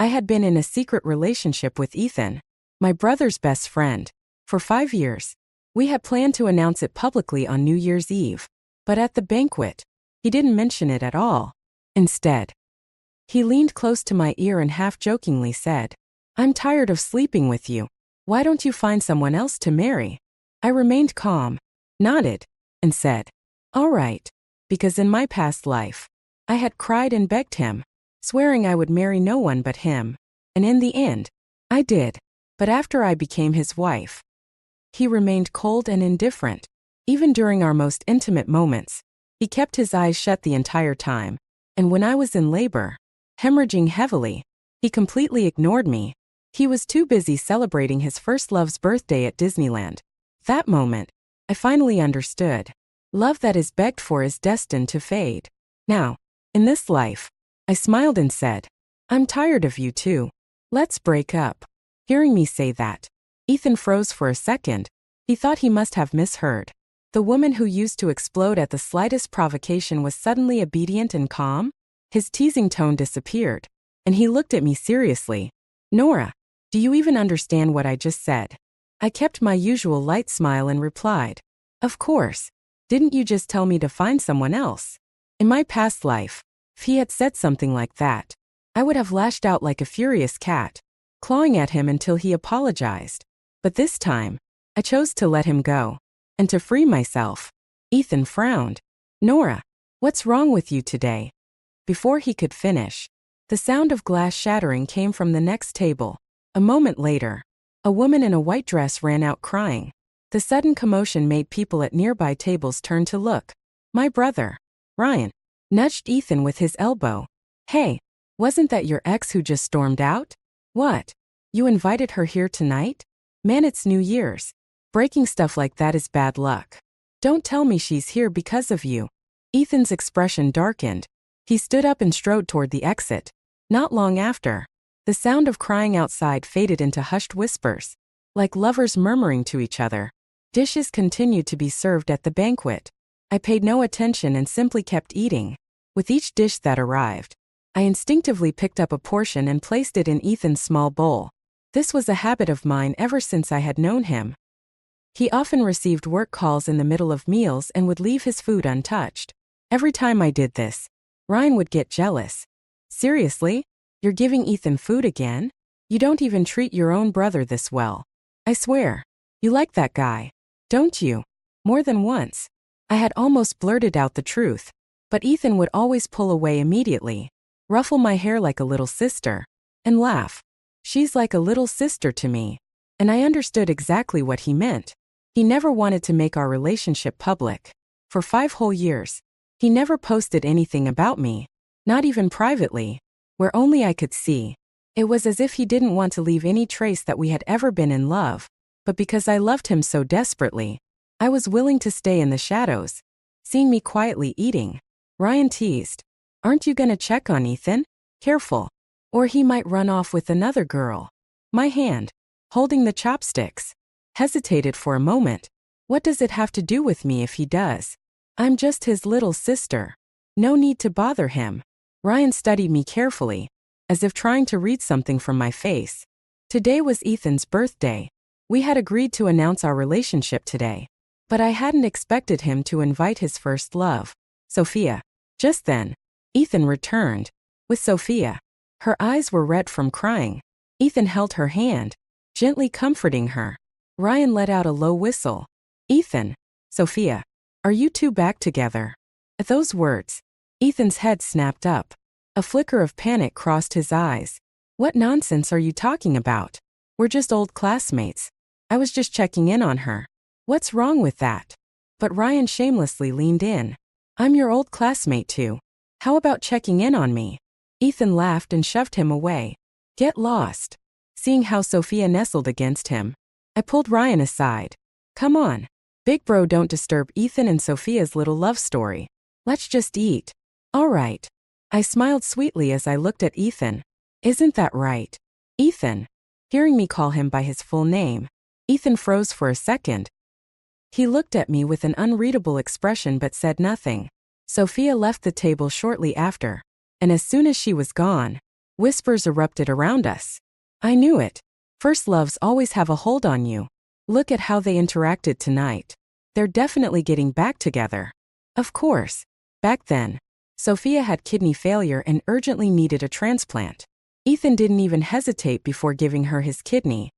I had been in a secret relationship with Ethan, my brother's best friend, for 5 years. We had planned to announce it publicly on New Year's Eve, but at the banquet, he didn't mention it at all. Instead, he leaned close to my ear and half-jokingly said, "I'm tired of sleeping with you. Why don't you find someone else to marry?" I remained calm, nodded, and said, "All right," because in my past life, I had cried and begged him, swearing I would marry no one but him, and in the end, I did. But after I became his wife, he remained cold and indifferent. Even during our most intimate moments, he kept his eyes shut the entire time, and when I was in labor, hemorrhaging heavily, he completely ignored me. He was too busy celebrating his first love's birthday at Disneyland. That moment, I finally understood. Love that is begged for is destined to fade. Now, in this life, I smiled and said, "I'm tired of you too. Let's break up." Hearing me say that, Ethan froze for a second. He thought he must have misheard. The woman who used to explode at the slightest provocation was suddenly obedient and calm. His teasing tone disappeared, and he looked at me seriously. "Nora, do you even understand what I just said?" I kept my usual light smile and replied, "Of course. Didn't you just tell me to find someone else?" In my past life, if he had said something like that, I would have lashed out like a furious cat, clawing at him until he apologized. But this time, I chose to let him go, and to free myself. Ethan frowned. "Nora, what's wrong with you today?" Before he could finish, the sound of glass shattering came from the next table. A moment later, a woman in a white dress ran out crying. The sudden commotion made people at nearby tables turn to look. My brother, Ryan, nudged Ethan with his elbow. "Hey, wasn't that your ex who just stormed out? What? You invited her here tonight? Man, it's New Year's. Breaking stuff like that is bad luck. Don't tell me she's here because of you." Ethan's expression darkened. He stood up and strode toward the exit. Not long after, the sound of crying outside faded into hushed whispers, like lovers murmuring to each other. Dishes continued to be served at the banquet. I paid no attention and simply kept eating. With each dish that arrived, I instinctively picked up a portion and placed it in Ethan's small bowl. This was a habit of mine ever since I had known him. He often received work calls in the middle of meals and would leave his food untouched. Every time I did this, Ryan would get jealous. "Seriously? You're giving Ethan food again? You don't even treat your own brother this well. I swear. You like that guy, don't you?" More than once, I had almost blurted out the truth, but Ethan would always pull away immediately, ruffle my hair like a little sister, and laugh. "She's like a little sister to me." And I understood exactly what he meant. He never wanted to make our relationship public. For 5 whole years, he never posted anything about me, not even privately, where only I could see. It was as if he didn't want to leave any trace that we had ever been in love, but because I loved him so desperately, I was willing to stay in the shadows. Seeing me quietly eating, Ryan teased, "Aren't you gonna check on Ethan? Careful, or he might run off with another girl." My hand, holding the chopsticks, hesitated for a moment. What does it have to do with me if he does? I'm just his little sister. No need to bother him. Ryan studied me carefully, as if trying to read something from my face. Today was Ethan's birthday. We had agreed to announce our relationship today, but I hadn't expected him to invite his first love, Sophia. Just then, Ethan returned, with Sophia. Her eyes were red from crying. Ethan held her hand, gently comforting her. Ryan let out a low whistle. "Ethan, Sophia, are you two back together?" At those words, Ethan's head snapped up. A flicker of panic crossed his eyes. "What nonsense are you talking about? We're just old classmates. I was just checking in on her. What's wrong with that?" But Ryan shamelessly leaned in. "I'm your old classmate too. How about checking in on me?" Ethan laughed and shoved him away. "Get lost." Seeing how Sophia nestled against him, I pulled Ryan aside. "Come on, big bro, don't disturb Ethan and Sophia's little love story. Let's just eat." "All right." I smiled sweetly as I looked at Ethan. "Isn't that right, Ethan?" Hearing me call him by his full name, Ethan froze for a second. He looked at me with an unreadable expression but said nothing. Sophia left the table shortly after, and as soon as she was gone, Whispers erupted around us. I knew it. First loves always have a hold on you. Look at how they interacted tonight. They're definitely getting back together. Of course. Back then, Sophia had kidney failure and urgently needed a transplant. Ethan didn't even hesitate before giving her his kidney.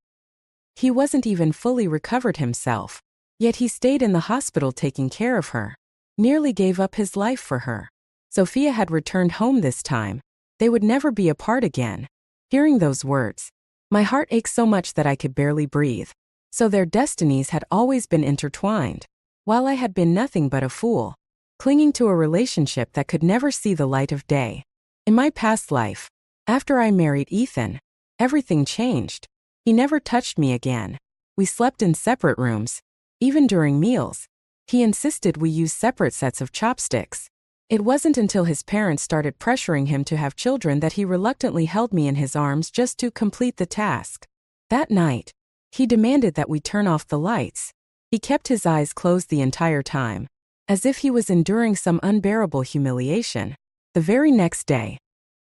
He wasn't even fully recovered himself. Yet he stayed in the hospital taking care of her. Nearly gave up his life for her. Sophia had returned home this time. They would never be apart again. Hearing those words, my heart ached so much that I could barely breathe. So their destinies had always been intertwined. While I had been nothing but a fool, clinging to a relationship that could never see the light of day. In my past life, after I married Ethan, everything changed. He never touched me again. We slept in separate rooms. Even during meals, he insisted we use separate sets of chopsticks. It wasn't until his parents started pressuring him to have children that he reluctantly held me in his arms just to complete the task. That night, he demanded that we turn off the lights. He kept his eyes closed the entire time, as if he was enduring some unbearable humiliation. The very next day,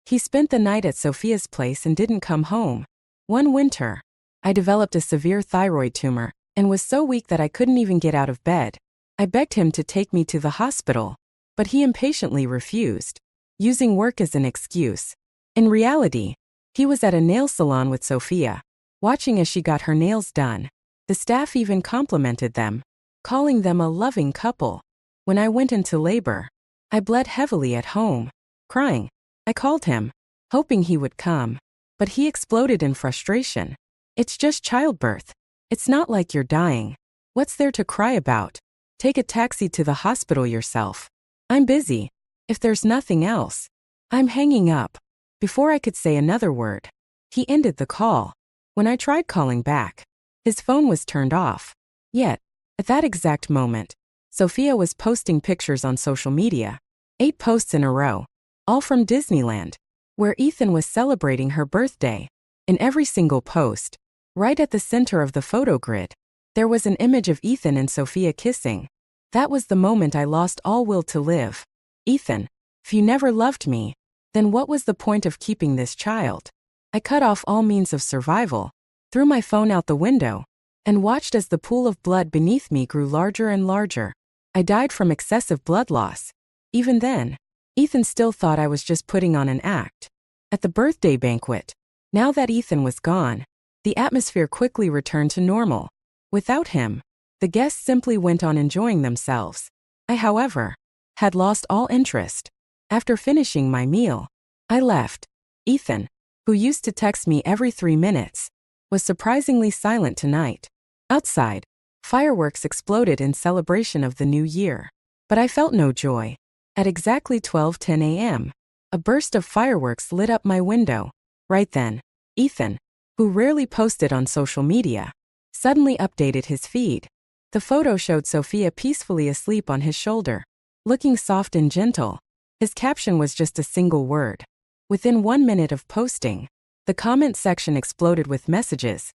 he spent the night at Sophia's place and didn't come home. One winter, I developed a severe thyroid tumor and was so weak that I couldn't even get out of bed. I begged him to take me to the hospital, but he impatiently refused, using work as an excuse. In reality, he was at a nail salon with Sophia, watching as she got her nails done. The staff even complimented them, calling them a loving couple. When I went into labor, I bled heavily at home, crying. I called him, hoping he would come, but he exploded in frustration. It's just childbirth. It's not like you're dying. What's there to cry about? Take a taxi to the hospital yourself. I'm busy. If there's nothing else. I'm hanging up. Before I could say another word, he ended the call. When I tried calling back, his phone was turned off. Yet, at that exact moment, Sophia was posting pictures on social media. 8 posts in a row, all from Disneyland, where Ethan was celebrating her birthday. In every single post, right at the center of the photo grid, there was an image of Ethan and Sophia kissing. That was the moment I lost all will to live. Ethan, if you never loved me, then what was the point of keeping this child? I cut off all means of survival, threw my phone out the window, and watched as the pool of blood beneath me grew larger and larger. I died from excessive blood loss. Even then, Ethan still thought I was just putting on an act. At the birthday banquet, now that Ethan was gone, the atmosphere quickly returned to normal. Without him, the guests simply went on enjoying themselves. I, however, had lost all interest. After finishing my meal, I left. Ethan, who used to text me every 3 minutes, was surprisingly silent tonight. Outside, fireworks exploded in celebration of the new year. But I felt no joy. At exactly 12:10 a.m., a burst of fireworks lit up my window. Right then, Ethan, who rarely posted on social media, suddenly updated his feed. The photo showed Sophia peacefully asleep on his shoulder, looking soft and gentle. His caption was just a single word. Within 1 minute of posting, the comment section exploded with messages.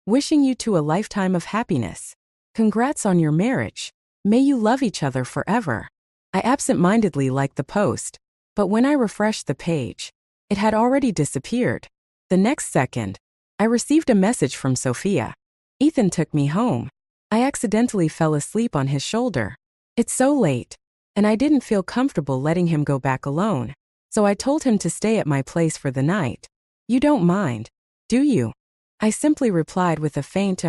Wishing you to a lifetime of happiness. Congrats on your marriage. May you love each other forever. I absent-mindedly liked the post, but when I refreshed the page, it had already disappeared. The next second, I received a message from Sophia. Ethan took me home. I accidentally fell asleep on his shoulder. It's so late, and I didn't feel comfortable letting him go back alone, so I told him to stay at my place for the night. You don't mind, do you? I simply replied with a faint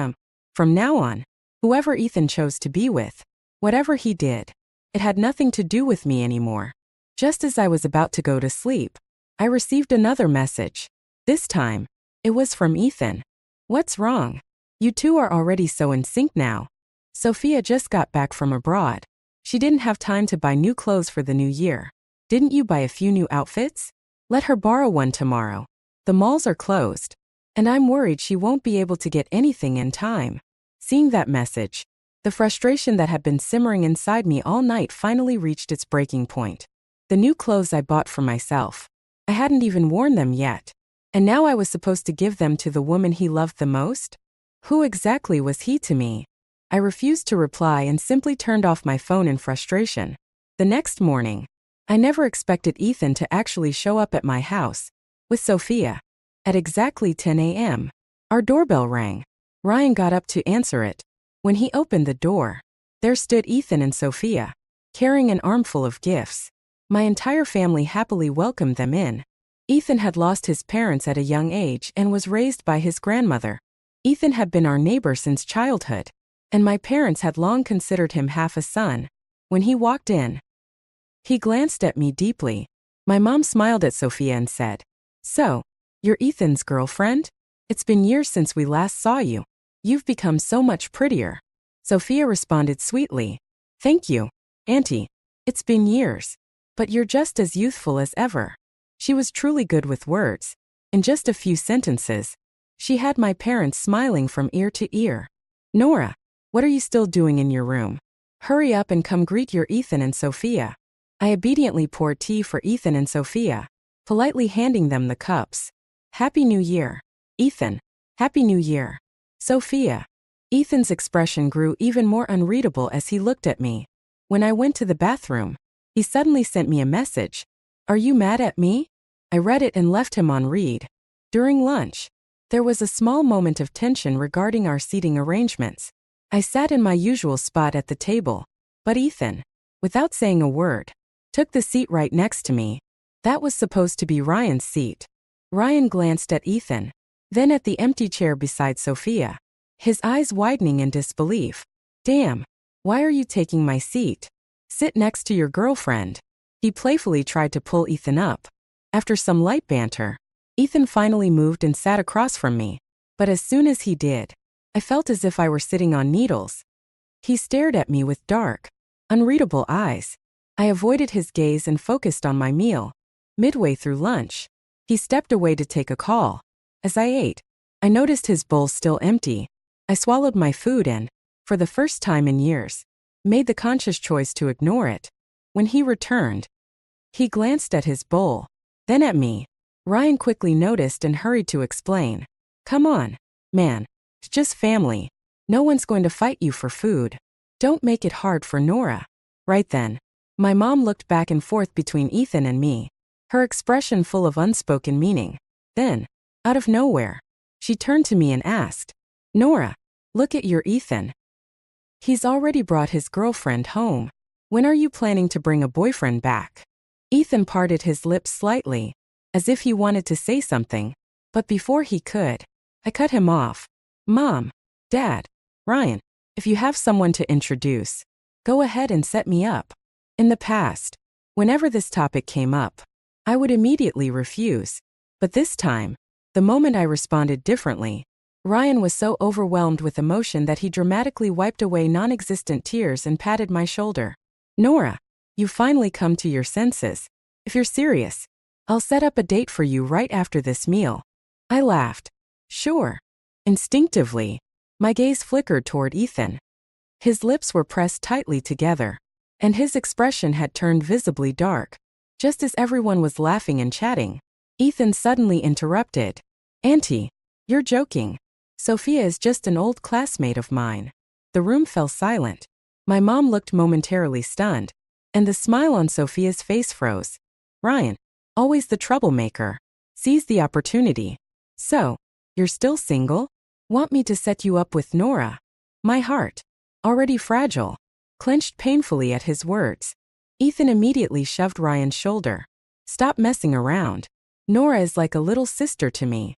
From now on, whoever Ethan chose to be with, whatever he did, it had nothing to do with me anymore. Just as I was about to go to sleep, I received another message. This time, it was from Ethan. What's wrong? You two are already so in sync now. Sophia just got back from abroad. She didn't have time to buy new clothes for the new year. Didn't you buy a few new outfits? Let her borrow one tomorrow. The malls are closed, and I'm worried she won't be able to get anything in time. Seeing that message, the frustration that had been simmering inside me all night finally reached its breaking point. The new clothes I bought for myself, I hadn't even worn them yet. And now I was supposed to give them to the woman he loved the most? Who exactly was he to me? I refused to reply and simply turned off my phone in frustration. The next morning, I never expected Ethan to actually show up at my house. with Sophia. At exactly 10 a.m., our doorbell rang. Ryan got up to answer it. When he opened the door, there stood Ethan and Sophia, carrying an armful of gifts. My entire family happily welcomed them in. Ethan had lost his parents at a young age and was raised by his grandmother. Ethan had been our neighbor since childhood, and my parents had long considered him half a son. When he walked in, he glanced at me deeply. My mom smiled at Sophia and said, "So, you're Ethan's girlfriend? It's been years since we last saw you. You've become so much prettier." Sophia responded sweetly, "Thank you, Auntie. It's been years. But you're just as youthful as ever." She was truly good with words. In just a few sentences, she had my parents smiling from ear to ear. "Nora, what are you still doing in your room? Hurry up and come greet your Ethan and Sophia." I obediently poured tea for Ethan and Sophia, politely handing them the cups. "Happy New Year, Ethan." "Happy New Year, Sophia." Ethan's expression grew even more unreadable as he looked at me. When I went to the bathroom, he suddenly sent me a message. "Are you mad at me?" I read it and left him on read. During lunch, there was a small moment of tension regarding our seating arrangements. I sat in my usual spot at the table, but Ethan, without saying a word, took the seat right next to me. That was supposed to be Ryan's seat. Ryan glanced at Ethan, then at the empty chair beside Sophia, his eyes widening in disbelief. "Damn, why are you taking my seat? Sit next to your girlfriend." He playfully tried to pull Ethan up. After some light banter, Ethan finally moved and sat across from me. But as soon as he did, I felt as if I were sitting on needles. He stared at me with dark, unreadable eyes. I avoided his gaze and focused on my meal. Midway through lunch, he stepped away to take a call. As I ate, I noticed his bowl still empty. I swallowed my food and, for the first time in years, made the conscious choice to ignore it. When he returned, he glanced at his bowl, then at me. Ryan quickly noticed and hurried to explain. "Come on, man. It's just family. No one's going to fight you for food. Don't make it hard for Nora." Right then, my mom looked back and forth between Ethan and me, her expression full of unspoken meaning. Then, out of nowhere, she turned to me and asked, "Nora, look at your Ethan. He's already brought his girlfriend home. When are you planning to bring a boyfriend back?" Ethan parted his lips slightly, as if he wanted to say something, but before he could, I cut him off. "Mom, Dad, Ryan, if you have someone to introduce, go ahead and set me up." In the past, whenever this topic came up, I would immediately refuse. But this time, the moment I responded differently, Ryan was so overwhelmed with emotion that he dramatically wiped away non-existent tears and patted my shoulder. "Nora, you've finally come to your senses. If you're serious, I'll set up a date for you right after this meal." I laughed. "Sure." Instinctively, my gaze flickered toward Ethan. His lips were pressed tightly together, and his expression had turned visibly dark. Just as everyone was laughing and chatting, Ethan suddenly interrupted. "Auntie, you're joking. Sophia is just an old classmate of mine." The room fell silent. My mom looked momentarily stunned, and the smile on Sophia's face froze. Ryan, always the troublemaker, seized the opportunity. "So, you're still single? Want me to set you up with Nora?" My heart, already fragile, clenched painfully at his words. Ethan immediately shoved Ryan's shoulder. "Stop messing around. Nora is like a little sister to me."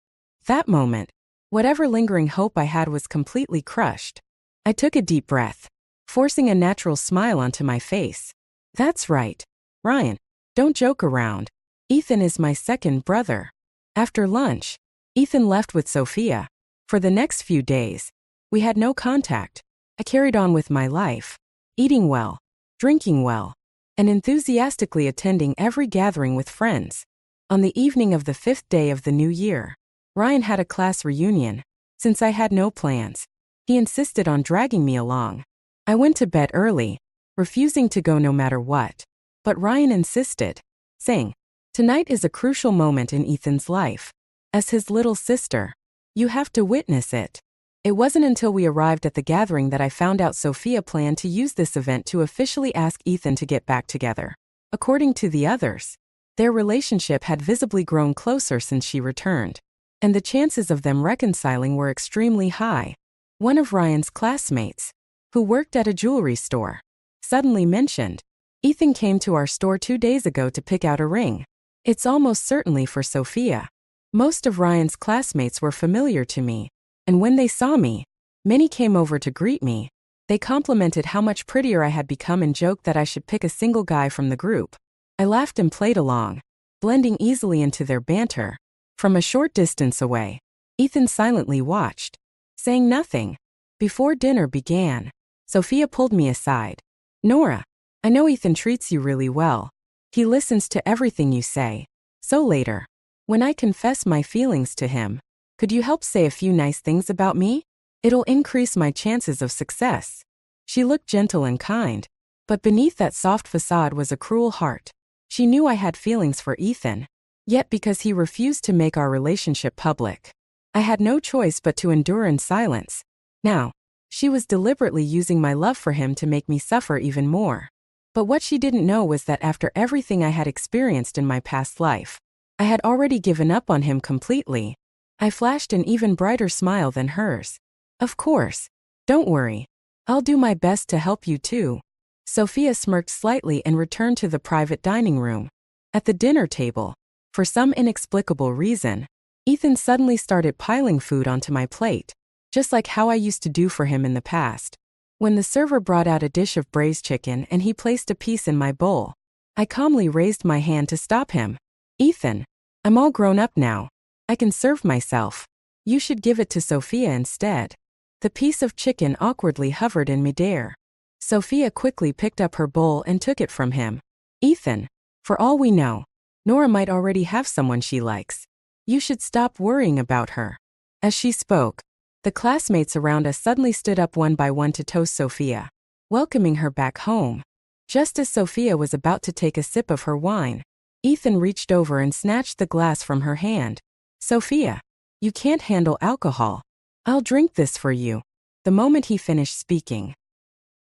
That moment, whatever lingering hope I had was completely crushed. I took a deep breath, forcing a natural smile onto my face. "That's right, Ryan. Don't joke around. Ethan is my second brother." After lunch, Ethan left with Sophia. For the next few days, we had no contact. I carried on with my life, eating well, drinking well, and enthusiastically attending every gathering with friends. On the evening of the 5th day of the new year, Ryan had a class reunion. Since I had no plans, he insisted on dragging me along. I went to bed early, refusing to go no matter what. But Ryan insisted, saying, "Tonight is a crucial moment in Ethan's life. As his little sister, you have to witness it." It wasn't until we arrived at the gathering that I found out Sophia planned to use this event to officially ask Ethan to get back together. According to the others, Their relationship had visibly grown closer since she returned, and the chances of them reconciling were extremely high. One of Ryan's classmates, who worked at a jewelry store, suddenly mentioned, "Ethan came to our store 2 days ago to pick out a ring. It's almost certainly for Sophia." Most of Ryan's classmates were familiar to me, and when they saw me, many came over to greet me. They complimented how much prettier I had become and joked that I should pick a single guy from the group. I laughed and played along, blending easily into their banter. From a short distance away, Ethan silently watched, saying nothing. Before dinner began, Sophia pulled me aside. "Nora, I know Ethan treats you really well. He listens to everything you say. So later, when I confess my feelings to him, could you help say a few nice things about me? It'll increase my chances of success." She looked gentle and kind, but beneath that soft facade was a cruel heart. She knew I had feelings for Ethan, yet because he refused to make our relationship public, I had no choice but to endure in silence. Now, she was deliberately using my love for him to make me suffer even more. But what she didn't know was that after everything I had experienced in my past life, I had already given up on him completely. I flashed an even brighter smile than hers. "Of course. Don't worry. I'll do my best to help you too." Sophia smirked slightly and returned to the private dining room. At the dinner table, for some inexplicable reason, Ethan suddenly started piling food onto my plate, just like how I used to do for him in the past. When the server brought out a dish of braised chicken and he placed a piece in my bowl, I calmly raised my hand to stop him. "Ethan, I'm all grown up now. I can serve myself. You should give it to Sophia instead." The piece of chicken awkwardly hovered in midair. Sophia quickly picked up her bowl and took it from him. "Ethan, for all we know, Nora might already have someone she likes. You should stop worrying about her." As she spoke, the classmates around us suddenly stood up one by one to toast Sophia, welcoming her back home. Just as Sophia was about to take a sip of her wine, Ethan reached over and snatched the glass from her hand. "Sophia, you can't handle alcohol. I'll drink this for you." The moment he finished speaking,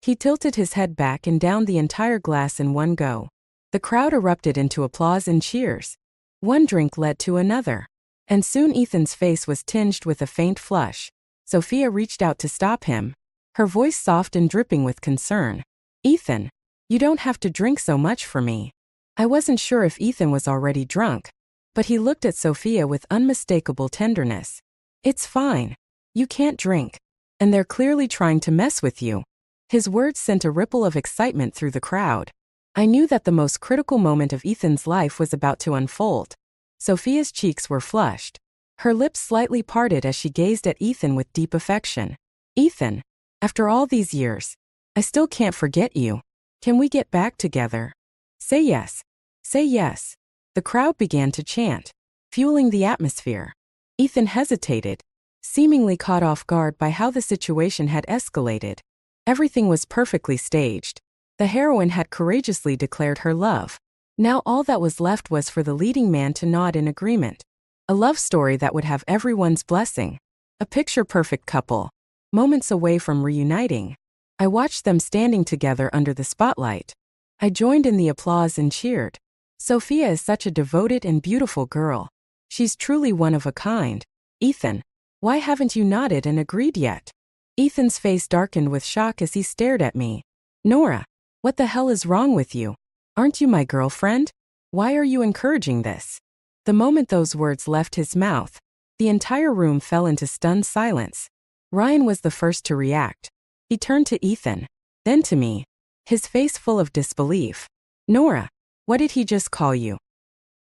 he tilted his head back and downed the entire glass in one go. The crowd erupted into applause and cheers. One drink led to another, and soon Ethan's face was tinged with a faint flush. Sophia reached out to stop him, her voice soft and dripping with concern. "Ethan, you don't have to drink so much for me." I wasn't sure if Ethan was already drunk, but he looked at Sophia with unmistakable tenderness. "It's fine. You can't drink, and they're clearly trying to mess with you." His words sent a ripple of excitement through the crowd. I knew that the most critical moment of Ethan's life was about to unfold. Sophia's cheeks were flushed. Her lips slightly parted as she gazed at Ethan with deep affection. "Ethan, after all these years, I still can't forget you. Can we get back together? Say yes. Say yes." The crowd began to chant, fueling the atmosphere. Ethan hesitated, seemingly caught off guard by how the situation had escalated. Everything was perfectly staged. The heroine had courageously declared her love. Now all that was left was for the leading man to nod in agreement. A love story that would have everyone's blessing. A picture-perfect couple, moments away from reuniting. I watched them standing together under the spotlight. I joined in the applause and cheered. Sophia is such a devoted and beautiful girl. She's truly one of a kind. "Ethan, why haven't you nodded and agreed yet?" Ethan's face darkened with shock as he stared at me. "Nora, what the hell is wrong with you? Aren't you my girlfriend? Why are you encouraging this?" The moment those words left his mouth, the entire room fell into stunned silence. Ryan was the first to react. He turned to Ethan, then to me, his face full of disbelief. "Nora, what did he just call you?"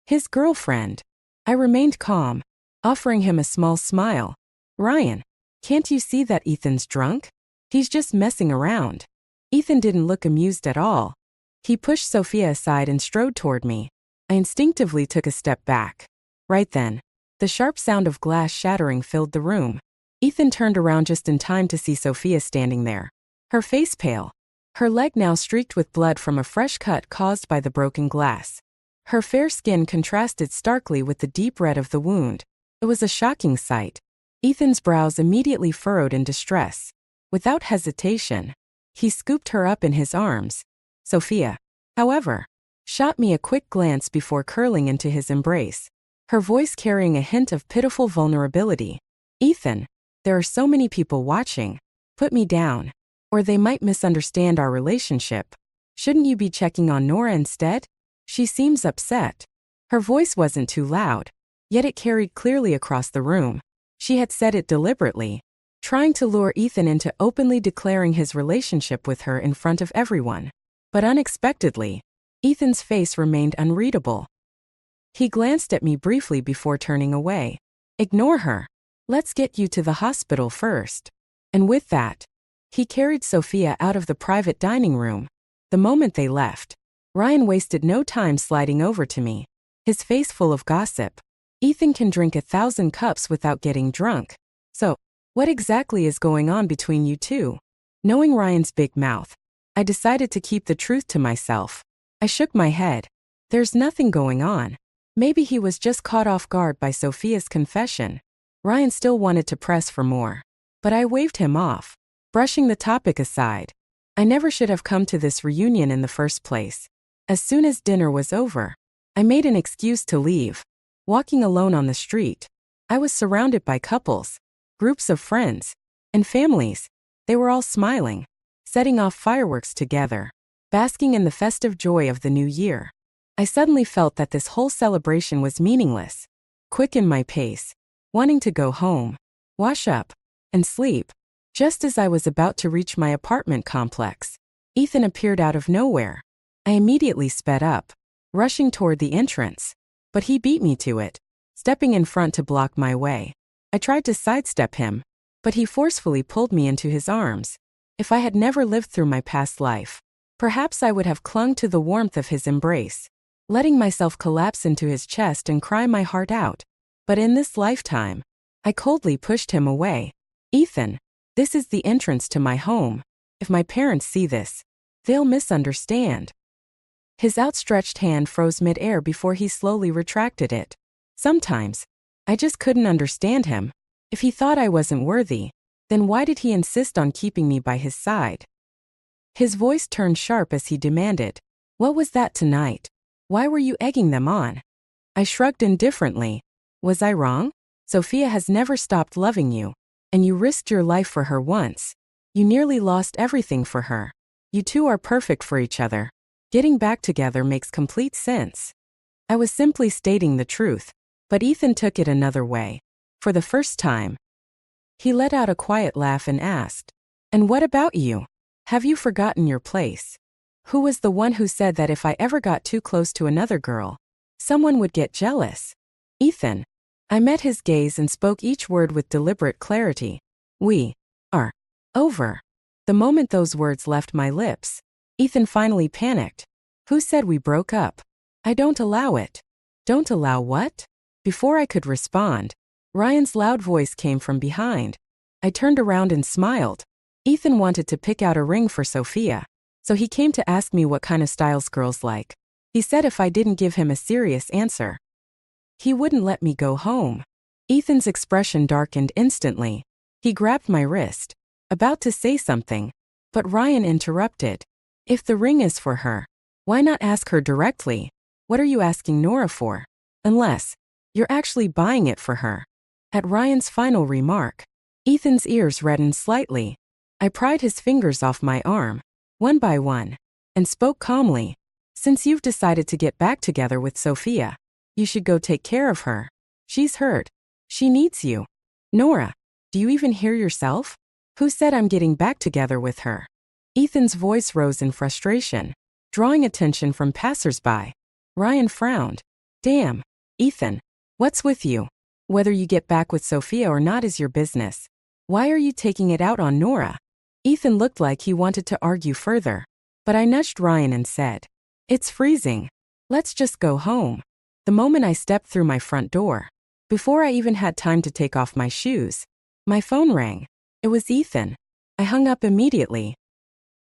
"His girlfriend." I remained calm, offering him a small smile. "Ryan, can't you see that Ethan's drunk? He's just messing around." Ethan didn't look amused at all. He pushed Sophia aside and strode toward me. I instinctively took a step back. Right then, the sharp sound of glass shattering filled the room. Ethan turned around just in time to see Sophia standing there, her face pale, her leg now streaked with blood from a fresh cut caused by the broken glass. Her fair skin contrasted starkly with the deep red of the wound. It was a shocking sight. Ethan's brows immediately furrowed in distress. Without hesitation, he scooped her up in his arms. Sophia, however, shot me a quick glance before curling into his embrace, her voice carrying a hint of pitiful vulnerability. Ethan, there are so many people watching. Put me down. Or they might misunderstand our relationship. Shouldn't you be checking on Nora instead? She seems upset. Her voice wasn't too loud, yet it carried clearly across the room. She had said it deliberately, trying to lure Ethan into openly declaring his relationship with her in front of everyone. But unexpectedly, Ethan's face remained unreadable. He glanced at me briefly before turning away. Ignore her. Let's get you to the hospital first. And with that, he carried Sophia out of the private dining room. The moment they left, Ryan wasted no time sliding over to me, his face full of gossip. Ethan can drink 1,000 cups without getting drunk. So, what exactly is going on between you two? Knowing Ryan's big mouth, I decided to keep the truth to myself. I shook my head. There's nothing going on. Maybe he was just caught off guard by Sophia's confession. Ryan still wanted to press for more, but I waved him off, brushing the topic aside. I never should have come to this reunion in the first place. As soon as dinner was over, I made an excuse to leave. Walking alone on the street, I was surrounded by couples, groups of friends, and families. They were all smiling, setting off fireworks together, basking in the festive joy of the new year. I suddenly felt that this whole celebration was meaningless. Quickened my pace, wanting to go home, wash up, and sleep. Just as I was about to reach my apartment complex, Ethan appeared out of nowhere. I immediately sped up, rushing toward the entrance. But he beat me to it, stepping in front to block my way. I tried to sidestep him, but he forcefully pulled me into his arms. If I had never lived through my past life, perhaps I would have clung to the warmth of his embrace, letting myself collapse into his chest and cry my heart out. But in this lifetime, I coldly pushed him away. Ethan, this is the entrance to my home. If my parents see this, they'll misunderstand. His outstretched hand froze mid-air before he slowly retracted it. Sometimes, I just couldn't understand him. If he thought I wasn't worthy, then why did he insist on keeping me by his side? His voice turned sharp as he demanded, "What was that tonight? Why were you egging them on?" I shrugged indifferently. Was I wrong? Sophia has never stopped loving you, and you risked your life for her once. You nearly lost everything for her. You two are perfect for each other. Getting back together makes complete sense. I was simply stating the truth, but Ethan took it another way. For the first time, he let out a quiet laugh and asked, "And what about you? Have you forgotten your place? Who was the one who said that if I ever got too close to another girl, someone would get jealous?" Ethan. I met his gaze and spoke each word with deliberate clarity. "We are over." The moment those words left my lips, Ethan finally panicked. "Who said we broke up? I don't allow it." "Don't allow what?" Before I could respond, Ryan's loud voice came from behind. I turned around and smiled. Ethan wanted to pick out a ring for Sophia, so he came to ask me what kind of styles girls like. He said if I didn't give him a serious answer, he wouldn't let me go home. Ethan's expression darkened instantly. He grabbed my wrist, about to say something, but Ryan interrupted. "If the ring is for her, why not ask her directly? What are you asking Nora for? Unless you're actually buying it for her." At Ryan's final remark, Ethan's ears reddened slightly. I pried his fingers off my arm, one by one, and spoke calmly. "Since you've decided to get back together with Sophia, you should go take care of her. She's hurt. She needs you." "Nora, do you even hear yourself? Who said I'm getting back together with her?" Ethan's voice rose in frustration, drawing attention from passersby. Ryan frowned. "Damn, Ethan, what's with you? Whether you get back with Sophia or not is your business. Why are you taking it out on Nora?" Ethan looked like he wanted to argue further, but I nudged Ryan and said, "It's freezing. Let's just go home." The moment I stepped through my front door, before I even had time to take off my shoes, my phone rang. It was Ethan. I hung up immediately.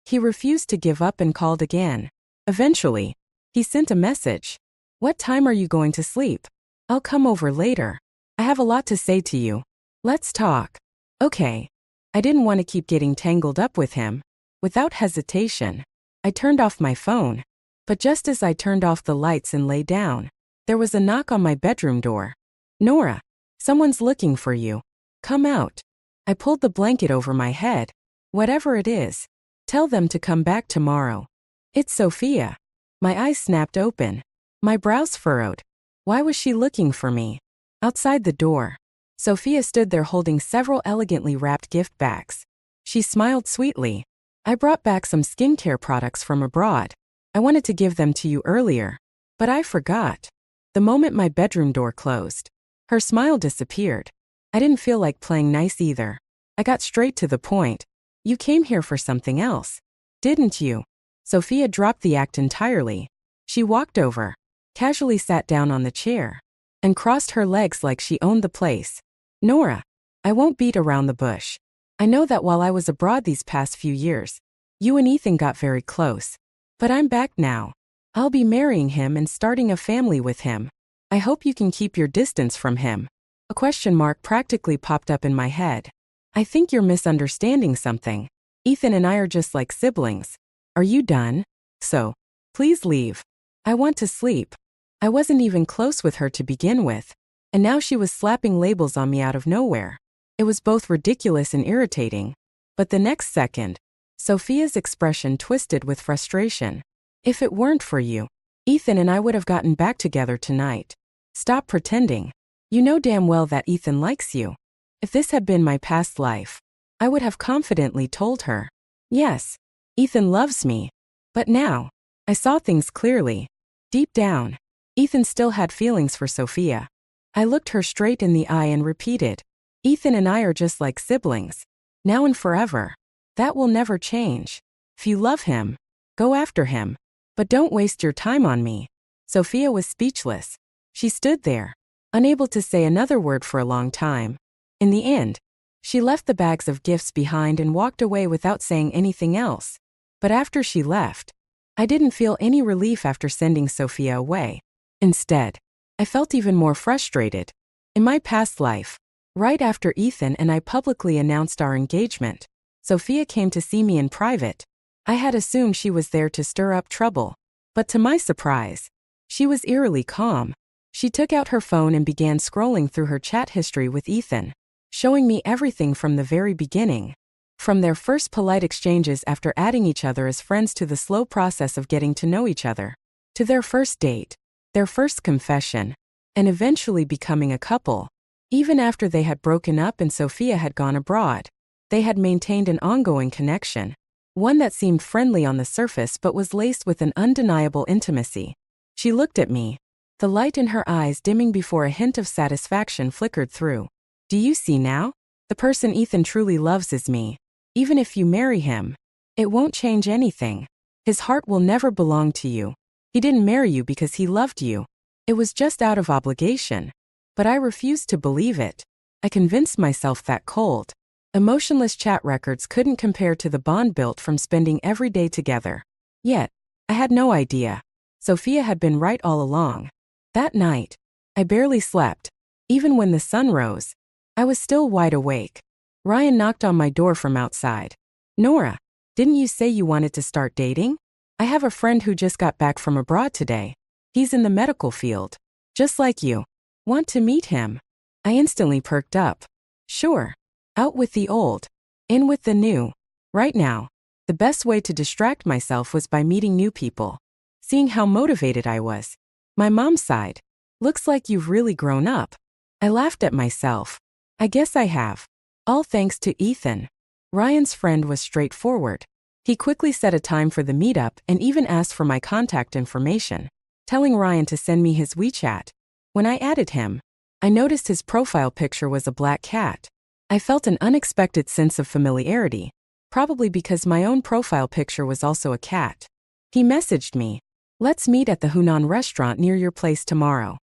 He refused to give up and called again. Eventually, he sent a message. "What time are you going to sleep? I'll come over later. I have a lot to say to you. Let's talk." Okay. I didn't want to keep getting tangled up with him. Without hesitation, I turned off my phone. But just as I turned off the lights and lay down, there was a knock on my bedroom door. "Nora, someone's looking for you. Come out." I pulled the blanket over my head. "Whatever it is, tell them to come back tomorrow." "It's Sophia." My eyes snapped open. My brows furrowed. Why was she looking for me? Outside the door, Sophia stood there holding several elegantly wrapped gift bags. She smiled sweetly. "I brought back some skincare products from abroad. I wanted to give them to you earlier, but I forgot." The moment my bedroom door closed, her smile disappeared. I didn't feel like playing nice either. I got straight to the point. "You came here for something else, didn't you?" Sophia dropped the act entirely. She walked over, casually sat down on the chair, and crossed her legs like she owned the place. "Nora, I won't beat around the bush. I know that while I was abroad these past few years, you and Ethan got very close. But I'm back now. I'll be marrying him and starting a family with him. I hope you can keep your distance from him." A question mark practically popped up in my head. "I think you're misunderstanding something. Ethan and I are just like siblings. Are you done? So, please leave. I want to sleep." I wasn't even close with her to begin with, and now she was slapping labels on me out of nowhere. It was both ridiculous and irritating. But the next second, Sophia's expression twisted with frustration. "If it weren't for you, Ethan and I would have gotten back together tonight. Stop pretending. You know damn well that Ethan likes you." If this had been my past life, I would have confidently told her, "Yes, Ethan loves me." But now, I saw things clearly. Deep down, Ethan still had feelings for Sophia. I looked her straight in the eye and repeated, "Ethan and I are just like siblings. Now and forever. That will never change. If you love him, go after him. But don't waste your time on me." Sophia was speechless. She stood there, unable to say another word for a long time. In the end, she left the bags of gifts behind and walked away without saying anything else. But after she left, I didn't feel any relief after sending Sophia away. Instead, I felt even more frustrated. In my past life, right after Ethan and I publicly announced our engagement, Sophia came to see me in private. I had assumed she was there to stir up trouble. But to my surprise, she was eerily calm. She took out her phone and began scrolling through her chat history with Ethan, showing me everything from the very beginning. From their first polite exchanges after adding each other as friends to the slow process of getting to know each other, to their first date, their first confession, and eventually becoming a couple. Even after they had broken up and Sophia had gone abroad, they had maintained an ongoing connection, one that seemed friendly on the surface but was laced with an undeniable intimacy. She looked at me, the light in her eyes dimming before a hint of satisfaction flickered through. "Do you see now? The person Ethan truly loves is me. Even if you marry him, it won't change anything. His heart will never belong to you. He didn't marry you because he loved you. It was just out of obligation." But I refused to believe it. I convinced myself that cold, emotionless chat records couldn't compare to the bond built from spending every day together. Yet, I had no idea. Sophia had been right all along. That night, I barely slept. Even when the sun rose, I was still wide awake. Ryan knocked on my door from outside. "Nora, didn't you say you wanted to start dating? I have a friend who just got back from abroad today. He's in the medical field, just like you. Want to meet him?" I instantly perked up. Sure. Out with the old, in with the new. Right now, the best way to distract myself was by meeting new people. Seeing how motivated I was, my mom sighed. "Looks like you've really grown up." I laughed at myself. I guess I have. All thanks to Ethan. Ryan's friend was straightforward. He quickly set a time for the meetup and even asked for my contact information, telling Ryan to send me his WeChat. When I added him, I noticed his profile picture was a black cat. I felt an unexpected sense of familiarity, probably because my own profile picture was also a cat. He messaged me, "Let's meet at the Hunan restaurant near your place tomorrow."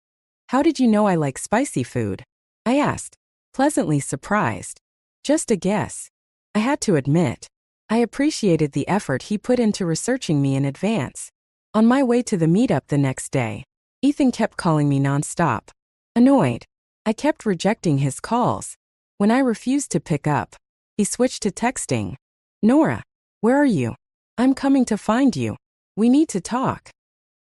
"How did you know I like spicy food?" I asked, pleasantly surprised. "Just a guess." I had to admit, I appreciated the effort he put into researching me in advance. On my way to the meetup the next day, Ethan kept calling me nonstop. Annoyed, I kept rejecting his calls. When I refused to pick up, he switched to texting. "Nora, where are you? I'm coming to find you. We need to talk."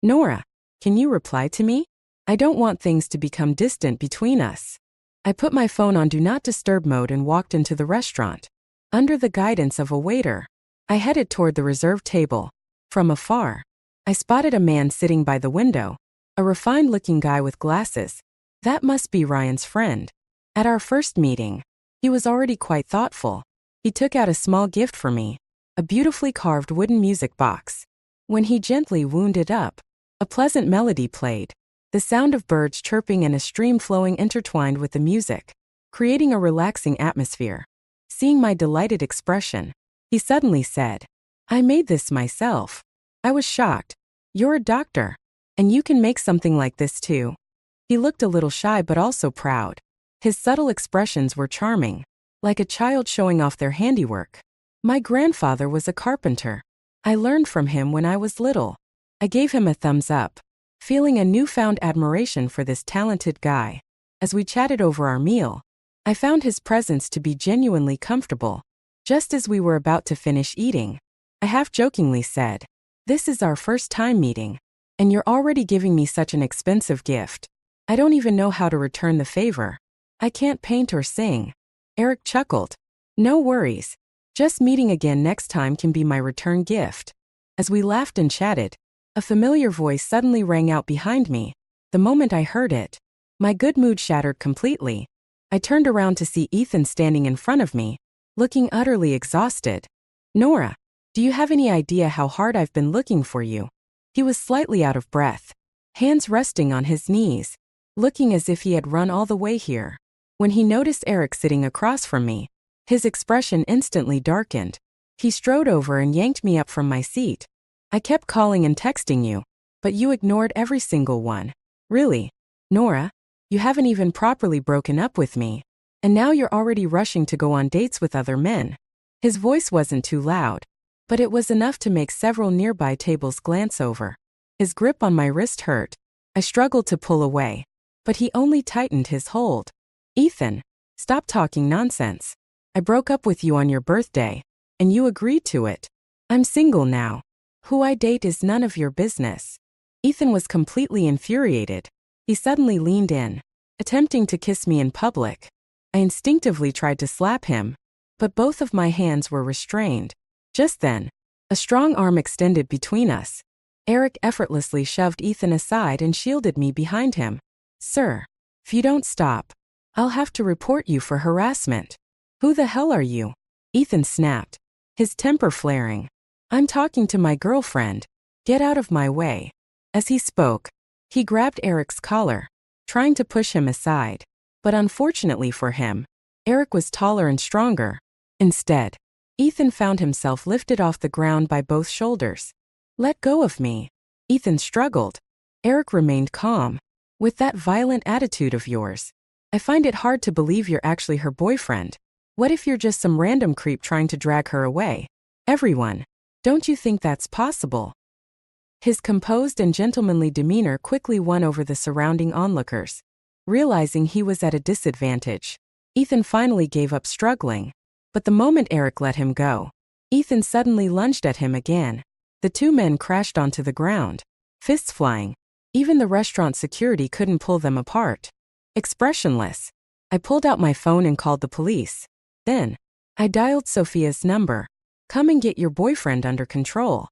Nora, can you reply to me? I don't want things to become distant between us. I put my phone on Do Not Disturb mode and walked into the restaurant. Under the guidance of a waiter, I headed toward the reserved table. From afar, I spotted a man sitting by the window, a refined-looking guy with glasses. That must be Ryan's friend. At our first meeting, he was already quite thoughtful. He took out a small gift for me, a beautifully carved wooden music box. When he gently wound it up, a pleasant melody played. The sound of birds chirping and a stream flowing intertwined with the music, creating a relaxing atmosphere. Seeing my delighted expression, he suddenly said, "I made this myself." I was shocked. "You're a doctor, and you can make something like this too?" He looked a little shy but also proud. His subtle expressions were charming, like a child showing off their handiwork. My grandfather was a carpenter. I learned from him when I was little. I gave him a thumbs up, feeling a newfound admiration for this talented guy. As we chatted over our meal, I found his presence to be genuinely comfortable. Just as we were about to finish eating, I half-jokingly said, "This is our first time meeting, and you're already giving me such an expensive gift. I don't even know how to return the favor. I can't paint or sing." Eric chuckled. "No worries. Just meeting again next time can be my return gift." As we laughed and chatted, a familiar voice suddenly rang out behind me. The moment I heard it, my good mood shattered completely. I turned around to see Ethan standing in front of me, looking utterly exhausted. "Nora, do you have any idea how hard I've been looking for you?" He was slightly out of breath, hands resting on his knees, looking as if he had run all the way here. When he noticed Eric sitting across from me, his expression instantly darkened. He strode over and yanked me up from my seat. "I kept calling and texting you, but you ignored every single one. Really, Nora, you haven't even properly broken up with me, and now you're already rushing to go on dates with other men." His voice wasn't too loud, but it was enough to make several nearby tables glance over. His grip on my wrist hurt. I struggled to pull away, but he only tightened his hold. "Ethan, stop talking nonsense. I broke up with you on your birthday, and you agreed to it. I'm single now. Who I date is none of your business." Ethan was completely infuriated. He suddenly leaned in, attempting to kiss me in public. I instinctively tried to slap him, but both of my hands were restrained. Just then, a strong arm extended between us. Eric effortlessly shoved Ethan aside and shielded me behind him. "Sir, if you don't stop, I'll have to report you for harassment." "Who the hell are you?" Ethan snapped, his temper flaring. "I'm talking to my girlfriend. Get out of my way." As he spoke, he grabbed Eric's collar, trying to push him aside. But unfortunately for him, Eric was taller and stronger. Instead, Ethan found himself lifted off the ground by both shoulders. "Let go of me." Ethan struggled. Eric remained calm. "With that violent attitude of yours, I find it hard to believe you're actually her boyfriend. What if you're just some random creep trying to drag her away? Everyone, don't you think that's possible?" His composed and gentlemanly demeanor quickly won over the surrounding onlookers. Realizing he was at a disadvantage, Ethan finally gave up struggling. But the moment Eric let him go, Ethan suddenly lunged at him again. The two men crashed onto the ground, fists flying. Even the restaurant security couldn't pull them apart. Expressionless, I pulled out my phone and called the police. Then, I dialed Sophia's number. "Come and get your boyfriend under control."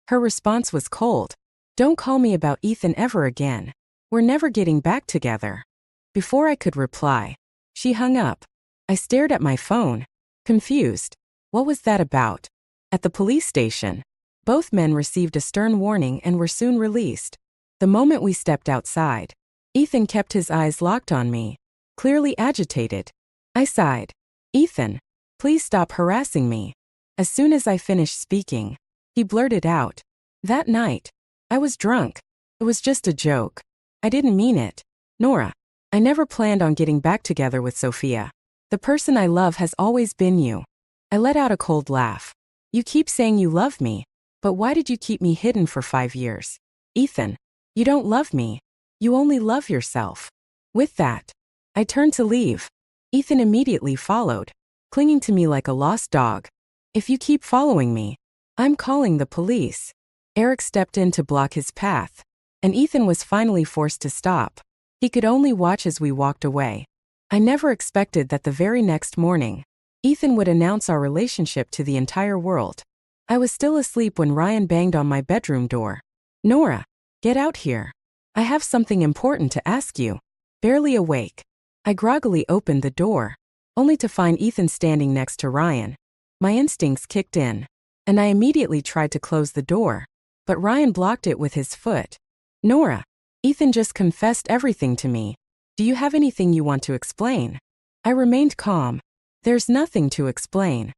Her response was cold. "Don't call me about Ethan ever again. We're never getting back together." Before I could reply, she hung up. I stared at my phone, confused. What was that about? At the police station, both men received a stern warning and were soon released. The moment we stepped outside, Ethan kept his eyes locked on me, clearly agitated. I sighed. "Ethan, please stop harassing me." As soon as I finished speaking, he blurted out, "That night, I was drunk. It was just a joke. I didn't mean it. Nora, I never planned on getting back together with Sophia. The person I love has always been you." I let out a cold laugh. "You keep saying you love me, but why did you keep me hidden for 5 years? Ethan, you don't love me. You only love yourself." With that, I turned to leave. Ethan immediately followed, clinging to me like a lost dog. "If you keep following me, I'm calling the police." Eric stepped in to block his path. and Ethan was finally forced to stop. He could only watch as we walked away. I never expected that the very next morning, Ethan would announce our relationship to the entire world. I was still asleep when Ryan banged on my bedroom door. "Nora, get out here. I have something important to ask you." Barely awake, I groggily opened the door, only to find Ethan standing next to Ryan. My instincts kicked in, and I immediately tried to close the door, but Ryan blocked it with his foot. "Nora, Ethan just confessed everything to me. Do you have anything you want to explain?" I remained calm. "There's nothing to explain.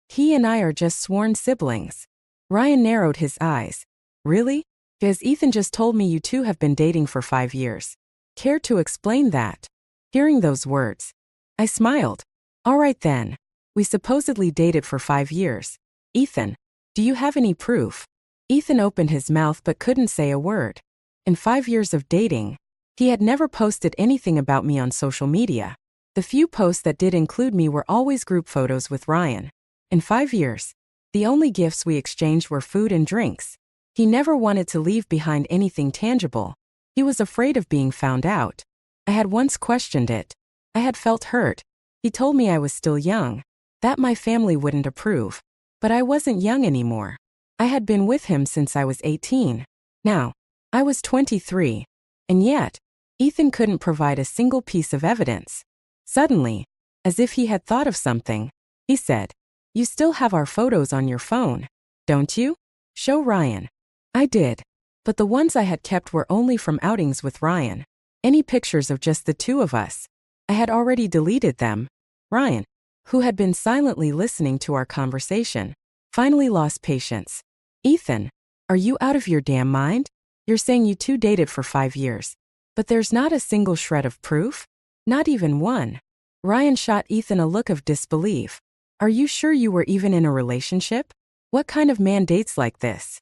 He and I are just sworn siblings." Ryan narrowed his eyes. "Really? Because Ethan just told me you two have been dating for 5 years. Care to explain that?" Hearing those words, I smiled. "All right then. We supposedly dated for 5 years. Ethan, do you have any proof?" Ethan opened his mouth but couldn't say a word. In 5 years of dating, he had never posted anything about me on social media. The few posts that did include me were always group photos with Ryan. In 5 years, the only gifts we exchanged were food and drinks. He never wanted to leave behind anything tangible. He was afraid of being found out. I had once questioned it. I had felt hurt. He told me I was still young, that my family wouldn't approve. But I wasn't young anymore. I had been with him since I was 18. Now, I was 23. And yet, Ethan couldn't provide a single piece of evidence. Suddenly, as if he had thought of something, he said, "You still have our photos on your phone, don't you?" "Show Ryan." I did. But the ones I had kept were only from outings with Ryan. Any pictures of just the two of us, I had already deleted them. Ryan, who had been silently listening to our conversation, finally lost patience. "Ethan, are you out of your damn mind? You're saying you two dated for 5 years. But there's not a single shred of proof? Not even one." Ryan shot Ethan a look of disbelief. "Are you sure you were even in a relationship? What kind of man dates like this?"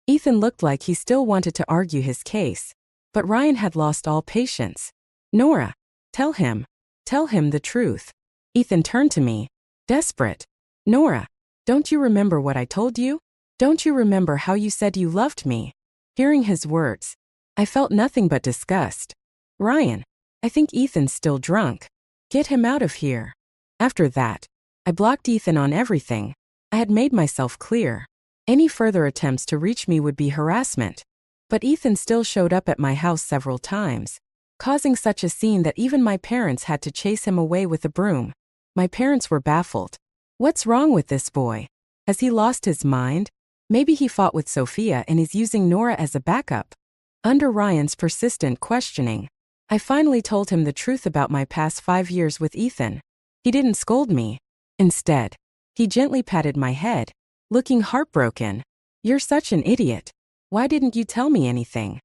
Ethan looked like he still wanted to argue his case, but Ryan had lost all patience. "Nora, tell him the truth." Ethan turned to me, desperate. "Nora, don't you remember what I told you? Don't you remember how you said you loved me?" Hearing his words, I felt nothing but disgust. "Ryan, I think Ethan's still drunk. Get him out of here." After that, I blocked Ethan on everything. I had made myself clear. Any further attempts to reach me would be harassment. But Ethan still showed up at my house several times, causing such a scene that even my parents had to chase him away with a broom. My parents were baffled. What's wrong with this boy? Has he lost his mind? Maybe he fought with Sophia and is using Nora as a backup. Under Ryan's persistent questioning, I finally told him the truth about my past 5 years with Ethan. He didn't scold me. Instead, he gently patted my head, looking heartbroken. "You're such an idiot. Why didn't you tell me anything?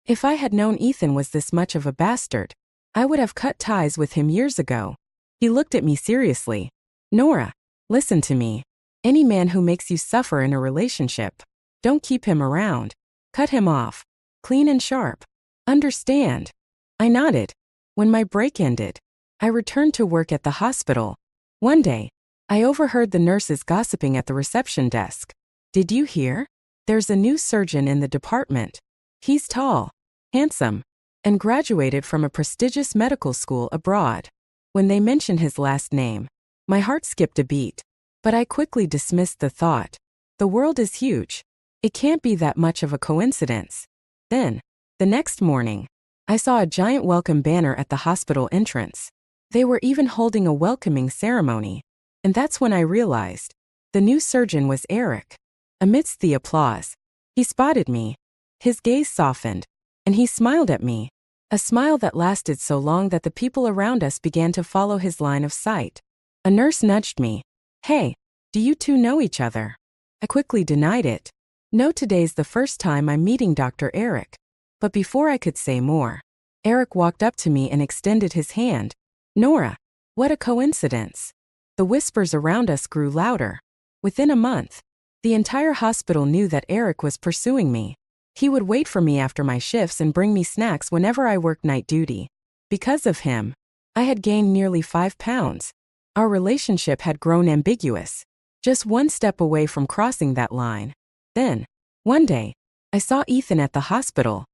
If I had known Ethan was this much of a bastard, I would have cut ties with him years ago." He looked at me seriously. "Nora, listen to me. Any man who makes you suffer in a relationship, don't keep him around. Cut him off. Clean and sharp. Understand?" I nodded. When my break ended, I returned to work at the hospital. One day, I overheard the nurses gossiping at the reception desk. "Did you hear? There's a new surgeon in the department. He's tall, handsome, and graduated from a prestigious medical school abroad." When they mentioned his last name, my heart skipped a beat. But I quickly dismissed the thought. The world is huge. It can't be that much of a coincidence. Then, the next morning, I saw a giant welcome banner at the hospital entrance. They were even holding a welcoming ceremony. And that's when I realized the new surgeon was Eric. Amidst the applause, he spotted me. His gaze softened, and he smiled at me. A smile that lasted so long that the people around us began to follow his line of sight. A nurse nudged me. "Hey, do you two know each other?" I quickly denied it. "No, today's the first time I'm meeting Dr. Eric." But before I could say more, Eric walked up to me and extended his hand. "Nora, what a coincidence." The whispers around us grew louder. Within a month, the entire hospital knew that Eric was pursuing me. He would wait for me after my shifts and bring me snacks whenever I worked night duty. Because of him, I had gained nearly 5 pounds. Our relationship had grown ambiguous, just one step away from crossing that line. Then, one day, I saw Ethan at the hospital.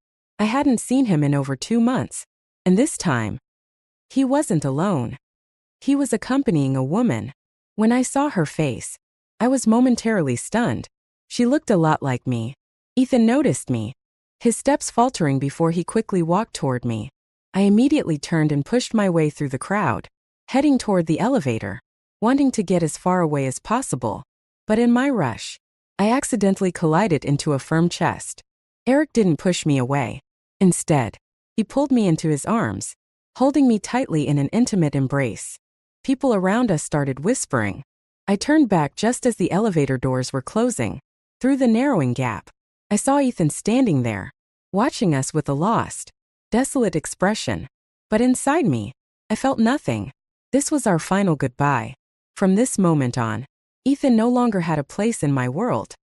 I hadn't seen him in over 2 months. And this time, he wasn't alone. He was accompanying a woman. When I saw her face, I was momentarily stunned. She looked a lot like me. Ethan noticed me, his steps faltering before he quickly walked toward me. I immediately turned and pushed my way through the crowd, heading toward the elevator, wanting to get as far away as possible. But in my rush, I accidentally collided into a firm chest. Eric didn't push me away. Instead, he pulled me into his arms, holding me tightly in an intimate embrace. People around us started whispering. I turned back just as the elevator doors were closing. Through the narrowing gap, I saw Ethan standing there, watching us with a lost, desolate expression. But inside me, I felt nothing. This was our final goodbye. From this moment on, Ethan no longer had a place in my world.